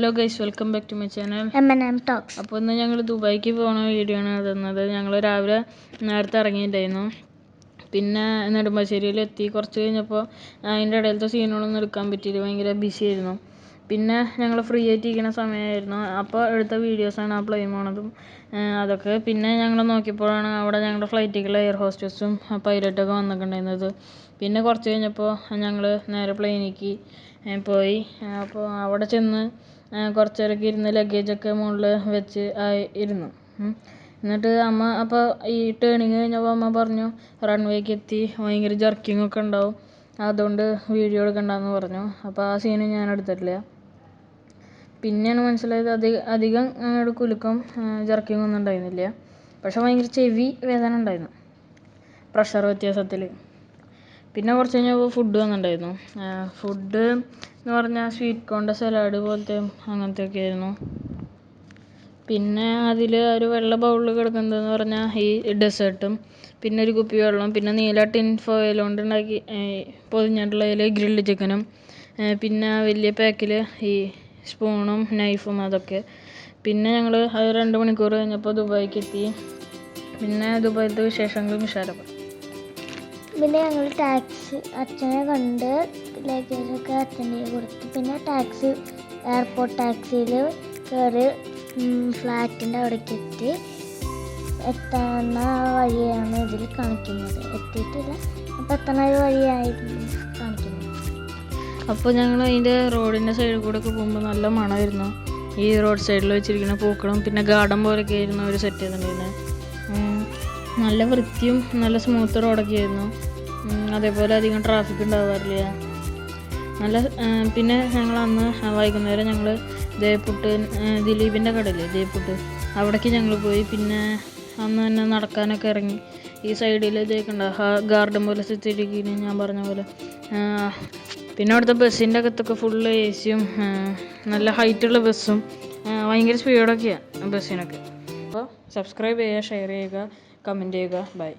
Hello guys, welcome back to my channel M&M Talks. അപ്പോൾ ഇന്ന് ഞങ്ങൾ ദുബായിക്ക് പോകുന്ന വീഡിയോ ആണ് തന്നത്. ഞങ്ങൾ രാവിലെ നേരത്തെ ഇറങ്ങിയിട്ടുണ്ടായിരുന്നു. പിന്നെ നെടുമ്പാശ്ശേരിയിലെത്തി. കുറച്ച് കഴിഞ്ഞപ്പോൾ അതിൻ്റെ ഇടയിലത്തെ സീനുകളൊന്നും എടുക്കാൻ പറ്റിയില്ല, ഭയങ്കര ബിസി ആയിരുന്നു. പിന്നെ ഞങ്ങൾ ഫ്രീ ആയിട്ട് ഇരിക്കുന്ന സമയമായിരുന്നു. അപ്പോൾ എടുത്ത വീഡിയോസാണ് ആ പ്ലെയിൻ പോണതും അതൊക്കെ. പിന്നെ ഞങ്ങൾ നോക്കിയപ്പോഴാണ് അവിടെ ഞങ്ങളുടെ ഫ്ലൈറ്റുകൾ എയർ ഹോസ്റ്റസും പൈലറ്റൊക്കെ വന്നിട്ടുണ്ടായിരുന്നത്. പിന്നെ കുറച്ച് കഴിഞ്ഞപ്പോൾ ഞങ്ങൾ നേരെ പ്ലെയിനിലേക്ക് പോയി. അപ്പോൾ അവിടെ ചെന്ന് കുറച്ച് നേരമൊക്കെ ഇരുന്ന് ലഗേജൊക്കെ മുകളിൽ വെച്ച് ഇരുന്നു. എന്നിട്ട് അമ്മ അപ്പോൾ ഈ ടേണിങ് കഴിഞ്ഞപ്പോൾ അമ്മ പറഞ്ഞു റൺവേക്ക് എത്തി, ഭയങ്കര ജർക്കിങ്ങൊക്കെ ഉണ്ടാവും, അതുകൊണ്ട് വീഡിയോ എടുക്കണ്ടെന്ന് പറഞ്ഞു. അപ്പോൾ ആ സീന് ഞാൻ എടുത്തിട്ടില്ല. പിന്നെയാണ് മനസ്സിലായത് അധികം കുലുക്കം ജർക്കിങ് ഒന്നും ഉണ്ടായിരുന്നില്ല. പക്ഷെ ഭയങ്കര ചെവി വേദന ഉണ്ടായിരുന്നു പ്രഷർ വ്യത്യാസത്തിൽ. പിന്നെ കുറച്ച് കഴിഞ്ഞപ്പോൾ ഫുഡ് വന്നിട്ടുണ്ടായിരുന്നു. ഫുഡ് എന്ന് പറഞ്ഞാൽ സ്വീറ്റ് കോണിൻ്റെ സലാഡ് പോലത്തെ അങ്ങനത്തെ ഒക്കെ ആയിരുന്നു. പിന്നെ അതിൽ ഒരു വെള്ള ബൗളിൽ കിടക്കുന്നതെന്ന് പറഞ്ഞാൽ ഈ ഡെസേർട്ടും പിന്നെ ഒരു കുപ്പി വെള്ളം, പിന്നെ നീല ടിൻ ഫോയിൽ കൊണ്ട് ഉണ്ടാക്കി പൊതിഞ്ഞിട്ടുള്ളതിൽ ഗ്രിൽഡ് ചിക്കനും, പിന്നെ വലിയ പാക്കിൽ ഈ സ്പൂണും നൈഫും അതൊക്കെ. പിന്നെ ഞങ്ങൾ 2 മണിക്കൂർ കഴിഞ്ഞപ്പോൾ ദുബായിക്ക് എത്തി. പിന്നെ ദുബായിലത്തെ വിശേഷങ്ങളും വിശാലം. പിന്നെ ഞങ്ങൾ ടാക്സി അച്ഛനെ കണ്ട് ലഗേജൊക്കെ അച്ഛൻ്റെ കൊടുത്തു. പിന്നെ എയർപോർട്ട് ടാക്സിയിൽ കയറി ഫ്ലാറ്റിൻ്റെ അവിടേക്ക് എത്തി. എത്തുന്ന വഴിയാണ് ഇതിൽ കാണിക്കുന്നത്. എത്തിയിട്ടില്ല, അപ്പോൾ എത്തുന്ന വഴിയായിരുന്നു കാണിക്കുന്നത്. അപ്പോൾ ഞങ്ങൾ അതിൻ്റെ റോഡിൻ്റെ സൈഡിൽ കൂടെ ഒക്കെ പോകുമ്പോൾ നല്ല മണമായിരുന്നു. ഈ റോഡ് സൈഡിൽ വെച്ചിരിക്കുന്ന പൂക്കളും പിന്നെ ഗാർഡൻ പോലെയൊക്കെ ആയിരുന്നു അവർ സെറ്റ് ചെയ്തിട്ടുണ്ടായിരുന്നത്. നല്ല വൃത്തിയും നല്ല സ്മൂത്ത് റോഡൊക്കെ ആയിരുന്നു. അതേപോലെ അധികം ട്രാഫിക് ഉണ്ടാവാറില്ല. പിന്നെ ഞങ്ങൾ അന്ന് വൈകുന്നേരം ഞങ്ങൾ ജയ്പുട്ട് ദിലീപിൻ്റെ കടയില്ലേ ജയ്പുട്ട്, അവിടേക്ക് ഞങ്ങൾ പോയി. പിന്നെ അന്ന് തന്നെ നടക്കാനൊക്കെ ഇറങ്ങി. ഈ സൈഡിൽ ഇതൊക്കെ ഉണ്ടാവും, ഗാർഡൻ പോലെ സ്ഥിതിരിക്കുന്നു ഞാൻ പറഞ്ഞ പോലെ. പിന്നെ അവിടുത്തെ ബസ്സിൻ്റെ അകത്തൊക്കെ ഫുള്ള് AC യും നല്ല ഹൈറ്റുള്ള ബസ്സും ഭയങ്കര സ്പീഡൊക്കെയാണ് ബസ്സിനൊക്കെ. അപ്പോൾ സബ്സ്ക്രൈബ് ചെയ്യുക, ഷെയർ ചെയ്യുക, കമൻറ്റ് ചെയ്യുക. ബൈ.